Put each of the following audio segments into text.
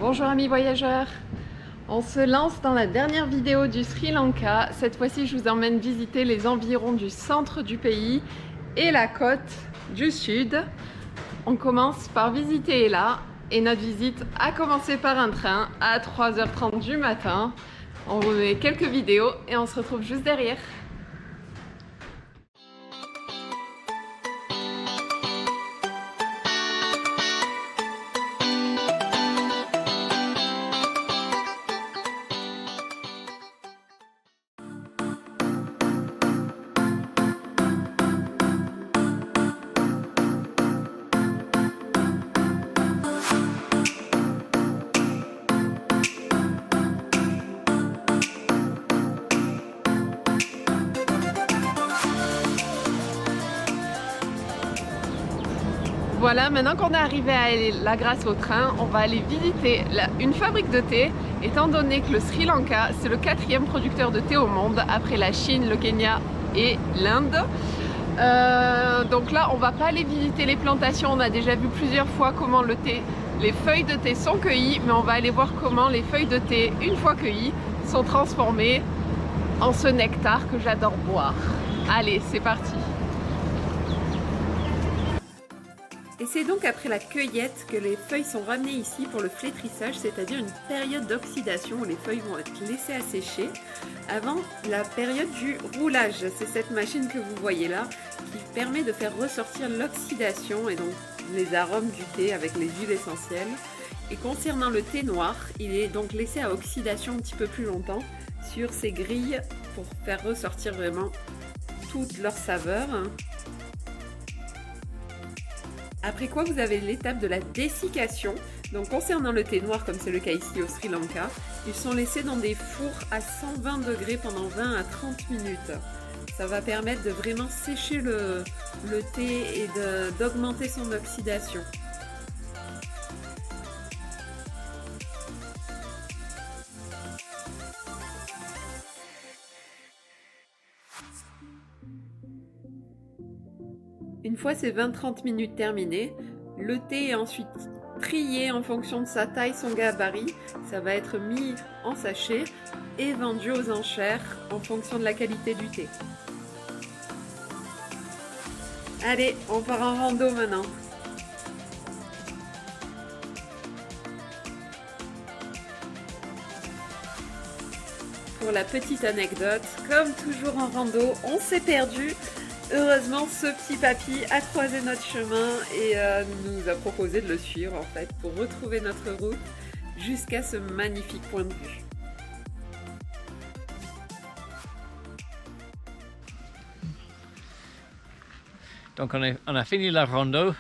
Bonjour amis voyageurs, on se lance dans la dernière vidéo du Sri Lanka. Cette fois-ci je vous emmène visiter les environs du centre du pays et la côte du sud. On commence par visiter Ela et notre visite a commencé par un train à 3h30 du matin. On vous met quelques vidéos et on se retrouve juste derrière. Voilà, maintenant qu'on est arrivé à Ela grâce au train, on va aller visiter une fabrique de thé, étant donné que le Sri Lanka, c'est le 4e producteur de thé au monde, après la Chine, le Kenya et l'Inde. Donc là, on va pas aller visiter les plantations, on a déjà vu plusieurs fois comment les feuilles de thé sont cueillies, mais on va aller voir comment les feuilles de thé, une fois cueillies, sont transformées en ce nectar que j'adore boire. Allez, c'est parti! Et c'est donc après la cueillette que les feuilles sont ramenées ici pour le flétrissage, c'est-à-dire une période d'oxydation où les feuilles vont être laissées assécher avant la période du roulage. C'est cette machine que vous voyez là qui permet de faire ressortir l'oxydation et donc les arômes du thé avec les huiles essentielles. Et concernant le thé noir, il est donc laissé à oxydation un petit peu plus longtemps sur ces grilles pour faire ressortir vraiment toutes leurs saveurs. Après quoi, vous avez l'étape de la dessiccation. Donc concernant le thé noir, comme c'est le cas ici au Sri Lanka, ils sont laissés dans des fours à 120 degrés pendant 20 à 30 minutes. Ça va permettre de vraiment sécher le thé et d'augmenter son oxydation. Une fois ces 20-30 minutes terminées, le thé est ensuite trié en fonction de sa taille, son gabarit. Ça va être mis en sachet et vendu aux enchères en fonction de la qualité du thé. Allez, on part en rando maintenant. Pour la petite anecdote, comme toujours en rando, on s'est perdu. Heureusement, ce petit papy a croisé notre chemin et nous a proposé de le suivre en fait pour retrouver notre route jusqu'à ce magnifique point de vue. Donc on a fini la rando.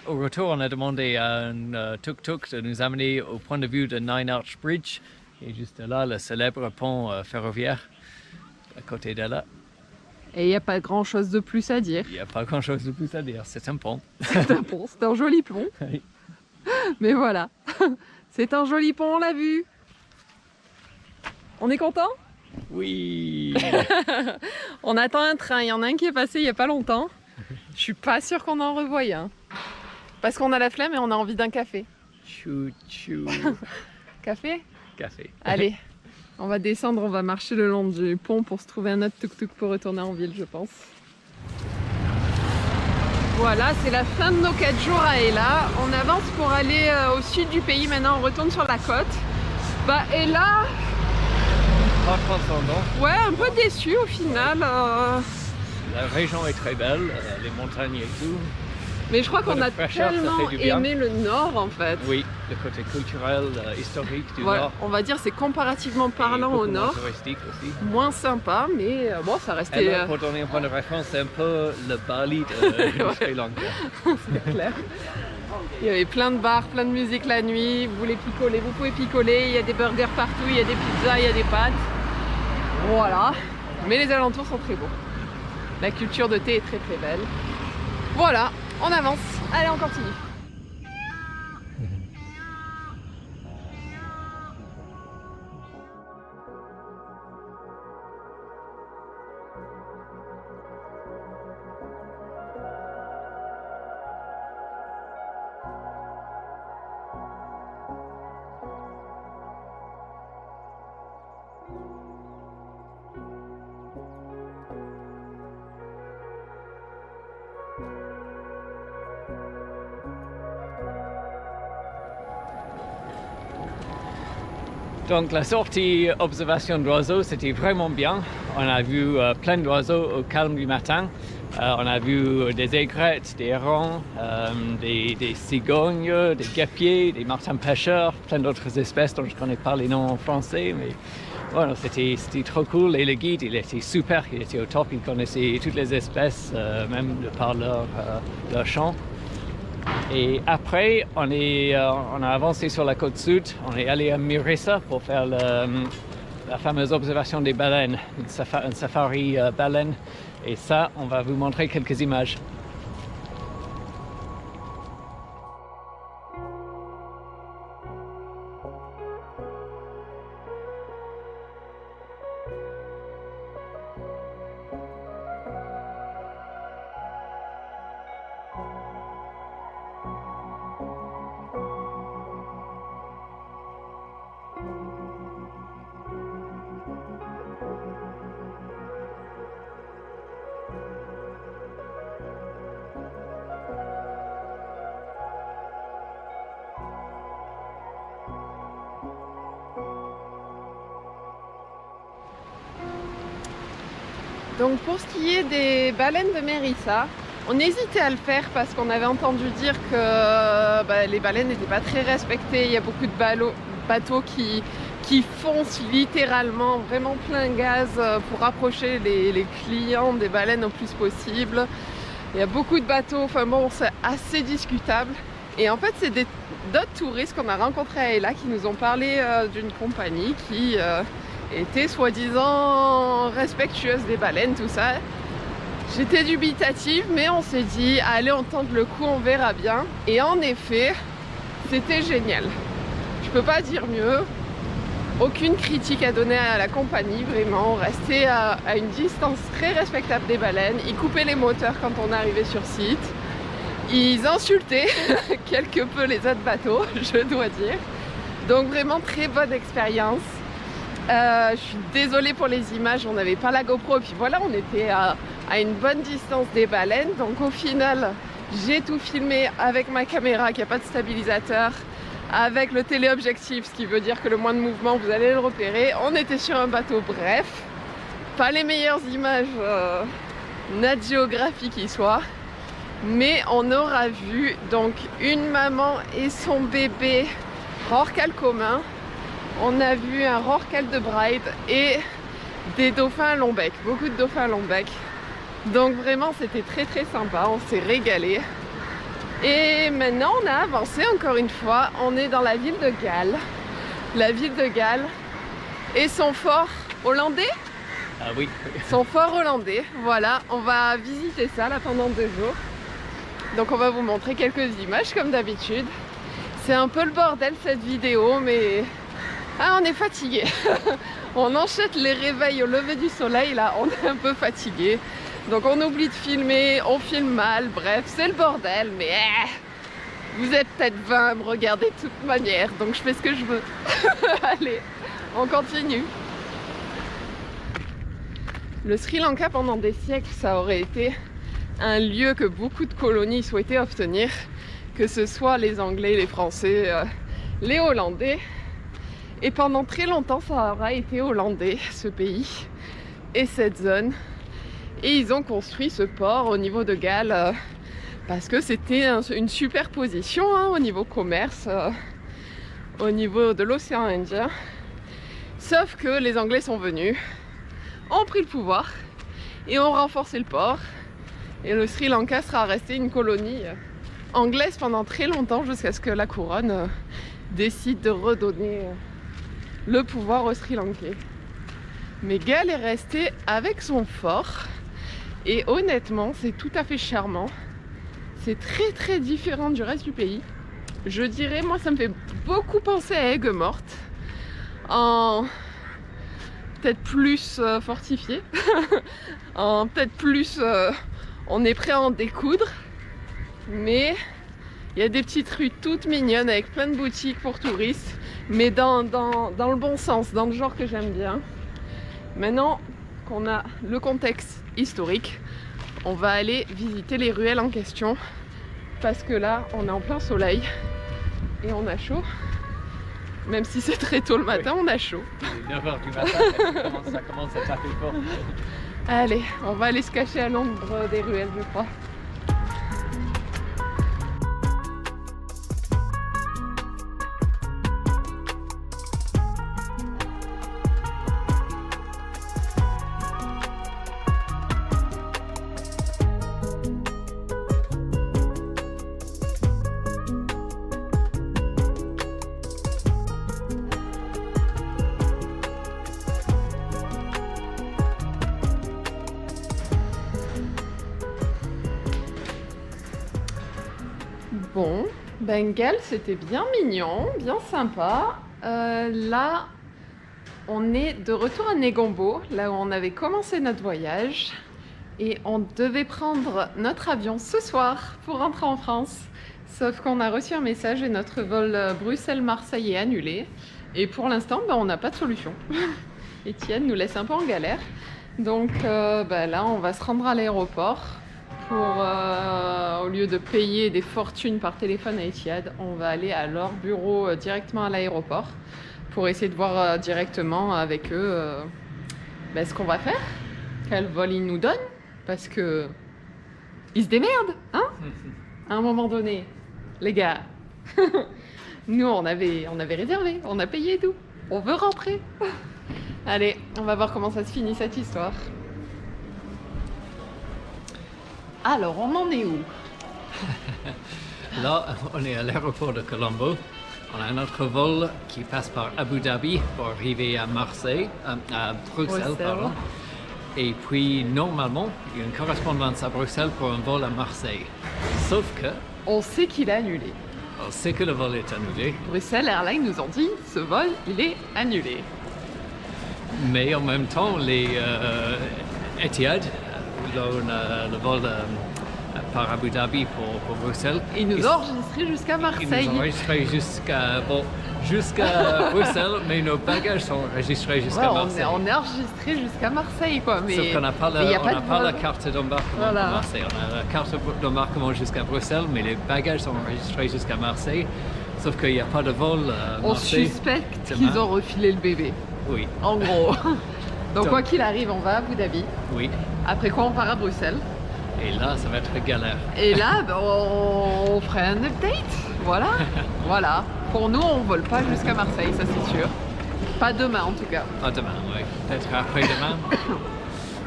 Au retour, on a demandé à un tuk-tuk de nous amener au point de vue de Nine Arch Bridge, qui est juste là, le célèbre pont ferroviaire à côté de là. Et il n'y a pas grand chose de plus à dire. Il n'y a pas grand chose de plus à dire, c'est un pont. C'est un pont, c'est un joli pont. Oui. Mais voilà, c'est un joli pont, on l'a vu. On est content? Oui. On attend un train, il y en a un qui est passé il n'y a pas longtemps. Je suis pas sûre qu'on en revoie un. Parce qu'on a la flemme et on a envie d'un café. Chou chou. Café? Café. Allez, on va descendre, on va marcher le long du pont pour se trouver un autre tuk-tuk pour retourner en ville, je pense. Voilà, c'est la fin de nos 4 jours à Ela. On avance pour aller au sud du pays. Maintenant, on retourne sur la côte. Bah, Ela... Pas transcendant. Ouais, un peu déçu au final. La région est très belle, les montagnes et tout. Mais je crois qu'on a fraîcheur, ça tellement fait du bien. aimé le nord en fait. Oui, le côté culturel, historique du Voilà, nord. on va dire c'est comparativement parlant Et au beaucoup moins nord. touristique aussi. Moins sympa, mais bon, ça Et restait... là, pour donner un point de référence, c'est un peu le Bali de Sri Lanka. C'est clair. Il y avait plein de bars, plein de musique la nuit. Vous voulez picoler, vous pouvez picoler. Il y a des burgers partout, il y a des pizzas, il y a des pâtes. Voilà. Mais les alentours sont très beaux. La culture de thé est très très belle. Voilà, on avance. Allez, on continue. Donc la sortie observation d'oiseaux, c'était vraiment bien. On a vu plein d'oiseaux au calme du matin. On a vu des aigrettes, des hérons, des cigognes, des guêpiers, des martins pêcheurs, plein d'autres espèces dont je ne connais pas les noms en français. Mais voilà, c'était trop cool. Et le guide, il était super, il était au top, il connaissait toutes les espèces, même de par leur chant. Et après, on a avancé sur la côte sud, on est allé à Mirissa pour faire la fameuse observation des baleines, un safari baleine. Et ça, on va vous montrer quelques images. Donc pour ce qui est des baleines de Mérissa, on hésitait à le faire parce qu'on avait entendu dire que les baleines n'étaient pas très respectées. Il y a beaucoup de bateaux qui foncent littéralement vraiment plein gaz pour rapprocher les clients des baleines au plus possible. Il y a beaucoup de bateaux, enfin bon, c'est assez discutable. Et en fait, c'est d'autres touristes qu'on a rencontrés à Ella qui nous ont parlé d'une compagnie qui était soi-disant respectueuse des baleines, tout ça. J'étais dubitative, mais on s'est dit, allez, on tente le coup, on verra bien. Et en effet, c'était génial. Je peux pas dire mieux. Aucune critique à donner à la compagnie, vraiment. On restait à une distance très respectable des baleines. Ils coupaient les moteurs quand on arrivait sur site. Ils insultaient quelque peu les autres bateaux, je dois dire. Donc vraiment très bonne expérience. Je suis désolée pour les images, on n'avait pas la GoPro. Et puis voilà, on était à une bonne distance des baleines. Donc au final, j'ai tout filmé avec ma caméra qui n'a pas de stabilisateur, avec le téléobjectif, ce qui veut dire que le moins de mouvement, vous allez le repérer. On était sur un bateau, bref. Pas les meilleures images Nat Geographic qui soient. Mais on aura vu donc une maman et son bébé rorqual commun. On a vu un rorqual de Bride et des dauphins à long bec, beaucoup de dauphins à long bec. Donc vraiment c'était très très sympa, on s'est régalé. Et maintenant on a avancé encore une fois, on est dans la ville de Galles. La ville de Galles et son fort hollandais. Ah oui. Son fort hollandais, voilà, on va visiter ça là pendant 2 jours. Donc on va vous montrer quelques images comme d'habitude. C'est un peu le bordel cette vidéo, mais on est fatigué. On enchaîne les réveils au lever du soleil, là on est un peu fatigué. Donc on oublie de filmer, on filme mal, bref, c'est le bordel, mais vous êtes peut-être 20 à me regarder de toute manière, donc je fais ce que je veux. Allez, on continue. Le Sri Lanka pendant des siècles, ça aurait été un lieu que beaucoup de colonies souhaitaient obtenir, que ce soit les Anglais, les Français, les Hollandais. Et pendant très longtemps, ça aura été hollandais, ce pays et cette zone. Et ils ont construit ce port au niveau de Galles parce que c'était une super position au niveau commerce, au niveau de l'océan Indien. Sauf que les Anglais sont venus, ont pris le pouvoir et ont renforcé le port. Et le Sri Lanka sera resté une colonie anglaise pendant très longtemps jusqu'à ce que la couronne décide de redonner le pouvoir au Sri Lankais. Mais Galles est resté avec son fort et honnêtement c'est tout à fait charmant. C'est très très différent du reste du pays. Je dirais, moi ça me fait beaucoup penser à Aigues-Mortes, en peut-être plus fortifié, en peut-être plus on est prêt à en découdre, mais il y a des petites rues toutes mignonnes avec plein de boutiques pour touristes, mais dans le bon sens, dans le genre que j'aime bien. Maintenant qu'on a le contexte historique, on va aller visiter les ruelles en question parce que là on est en plein soleil et on a chaud. Même si c'est très tôt le matin, on a chaud. Il est 9 h du matin, ça commence à taper fort. Allez, on va aller se cacher à l'ombre des ruelles, je crois. Bon, Bengale, c'était bien mignon, bien sympa. Là, on est de retour à Negombo, là où on avait commencé notre voyage. Et on devait prendre notre avion ce soir pour rentrer en France. Sauf qu'on a reçu un message et notre vol Bruxelles-Marseille est annulé. Et pour l'instant, on n'a pas de solution. Étienne nous laisse un peu en galère. Donc là, on va se rendre à l'aéroport. Au lieu de payer des fortunes par téléphone à Etihad, on va aller à leur bureau directement à l'aéroport pour essayer de voir directement avec eux ce qu'on va faire, quel vol ils nous donnent, parce que ils se démerdent, hein, à un moment donné, les gars. Nous, on avait réservé, on a payé tout, on veut rentrer. Allez, on va voir comment ça se finit cette histoire. Alors, on en est où? Là, on est à l'aéroport de Colombo. On a un autre vol qui passe par Abu Dhabi pour arriver à Marseille, à Bruxelles, pardon. Et puis, normalement, il y a une correspondance à Bruxelles pour un vol à Marseille. Sauf que... on sait qu'il est annulé. On sait que le vol est annulé. Bruxelles Airlines nous ont dit, ce vol, il est annulé. Mais en même temps, les Etihad, là on a le vol par Abu Dhabi pour Bruxelles. Ils nous ont enregistrés jusqu'à Marseille. Ils nous ont enregistrés jusqu'à Bruxelles, mais nos bagages sont enregistrés jusqu'à Marseille. On est enregistrés jusqu'à Marseille, quoi. Mais sauf qu'on n'a pas, la carte d'embarquement pour Marseille. On a la carte d'embarquement jusqu'à Bruxelles, mais les bagages sont enregistrés jusqu'à Marseille. Sauf qu'il n'y a pas de vol à Marseille. On suspecte qu'ils ont refilé le bébé. Oui. En gros. Donc quoi qu'il arrive, on va à Abu Dhabi. Oui. Après quoi, on part à Bruxelles. Et là, ça va être galère. Et là, on ferait un update. Voilà. Voilà. Pour nous, on vole pas jusqu'à Marseille, ça c'est sûr. Pas demain en tout cas. Pas demain, oui. Peut-être après-demain.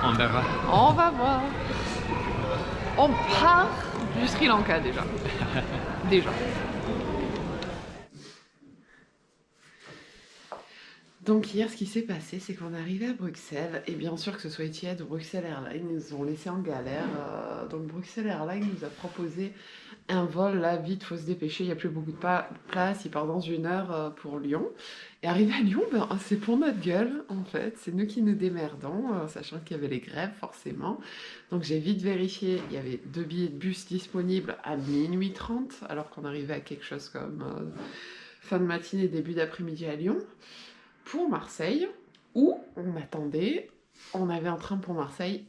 On verra. On va voir. On part du Sri Lanka déjà. Déjà. Donc hier, ce qui s'est passé, c'est qu'on est arrivé à Bruxelles, et bien sûr que ce soit Etihad ou Bruxelles Airlines, ils nous ont laissé en galère. Donc Bruxelles Airlines nous a proposé un vol, là, vite, faut se dépêcher, il n'y a plus beaucoup de place, il part dans 1 heure pour Lyon. Et arrivé à Lyon, c'est pour notre gueule, en fait, c'est nous qui nous démerdons, sachant qu'il y avait les grèves, forcément. Donc j'ai vite vérifié, il y avait 2 billets de bus disponibles à minuit 30, alors qu'on arrivait à quelque chose comme fin de matinée, début d'après-midi à Lyon. Pour Marseille, où on avait un train pour Marseille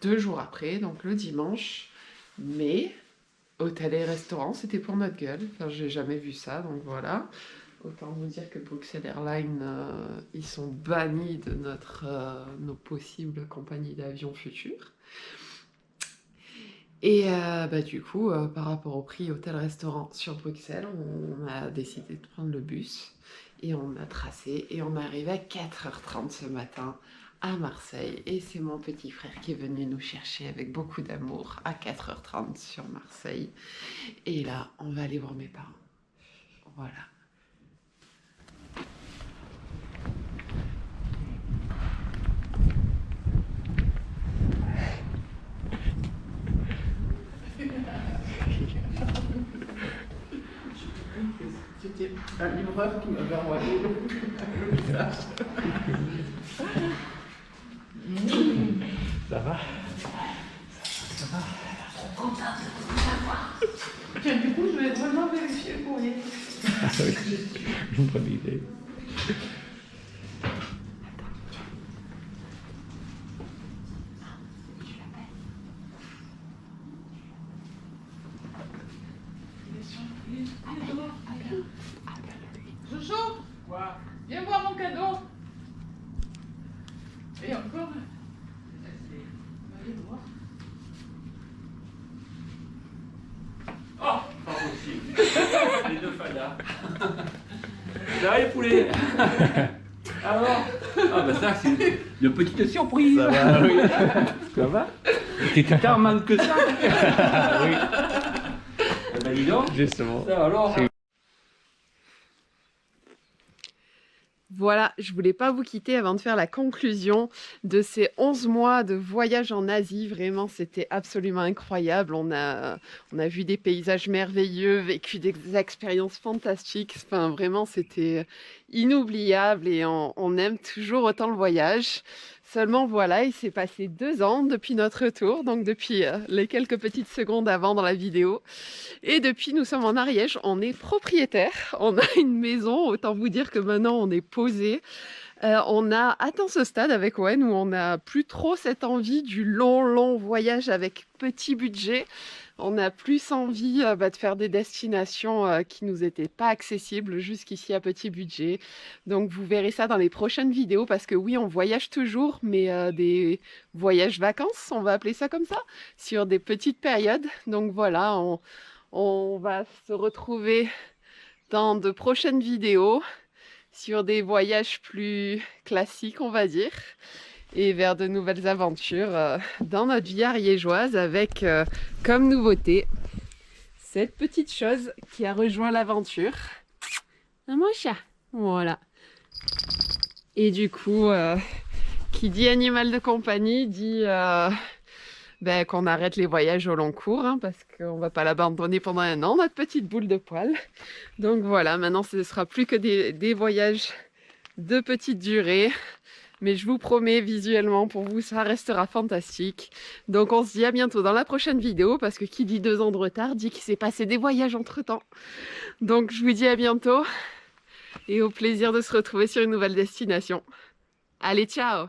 2 jours après, donc le dimanche, mais hôtel et restaurant, c'était pour notre gueule, enfin j'ai jamais vu ça, donc voilà. Autant vous dire que Bruxelles Airlines, ils sont bannis de nos possibles compagnies d'avions futures. Et du coup, par rapport au prix hôtel-restaurant sur Bruxelles, on a décidé de prendre le bus. Et on a tracé et on est arrivé à 4h30 ce matin à Marseille. Et c'est mon petit frère qui est venu nous chercher avec beaucoup d'amour à 4h30 sur Marseille. Et là, on va aller voir mes parents. Voilà. C'était un livreur qui m'avait envoyé le message. Ça va? Ça va? Trop contente de vous savoir. Du coup, je vais vraiment vérifier le courrier. Ah oui, une bonne idée. Jojo, Viens voir mon cadeau. Et encore. Oh, pas possible. Les deux fadas. Ça va les poulets? Alors? Ah bah ça c'est une petite surprise. Ça va, oui. Ça va? T'étais tellement que ça. Oui. Eh ben dis donc. Justement. Ça, alors? Voilà, je voulais pas vous quitter avant de faire la conclusion de ces 11 mois de voyage en Asie. Vraiment, c'était absolument incroyable. On a vu des paysages merveilleux, vécu des expériences fantastiques. Enfin, vraiment, c'était inoubliable et on aime toujours autant le voyage. Seulement, voilà, il s'est passé 2 ans depuis notre retour, donc depuis les quelques petites secondes avant dans la vidéo. Et depuis, nous sommes en Ariège, on est propriétaire, on a une maison, autant vous dire que maintenant on est posé. On a atteint ce stade avec Owen où on n'a plus trop cette envie du long voyage avec petit budget. On a plus envie de faire des destinations qui nous étaient pas accessibles jusqu'ici à petit budget. Donc vous verrez ça dans les prochaines vidéos parce que oui, on voyage toujours, mais des voyages vacances, on va appeler ça comme ça, sur des petites périodes. Donc voilà, on va se retrouver dans de prochaines vidéos sur des voyages plus classiques, on va dire, et vers de nouvelles aventures dans notre vie ariégeoise avec comme nouveauté cette petite chose qui a rejoint l'aventure. Un chat, voilà. Et du coup, qui dit animal de compagnie dit qu'on arrête les voyages au long cours, hein, parce qu'on ne va pas l'abandonner pendant 1 an, notre petite boule de poil. Donc voilà, maintenant ce ne sera plus que des voyages de petite durée. Mais je vous promets, visuellement, pour vous, ça restera fantastique. Donc on se dit à bientôt dans la prochaine vidéo, parce que qui dit 2 ans de retard, dit qu'il s'est passé des voyages entre-temps. Donc je vous dis à bientôt, et au plaisir de se retrouver sur une nouvelle destination. Allez, ciao!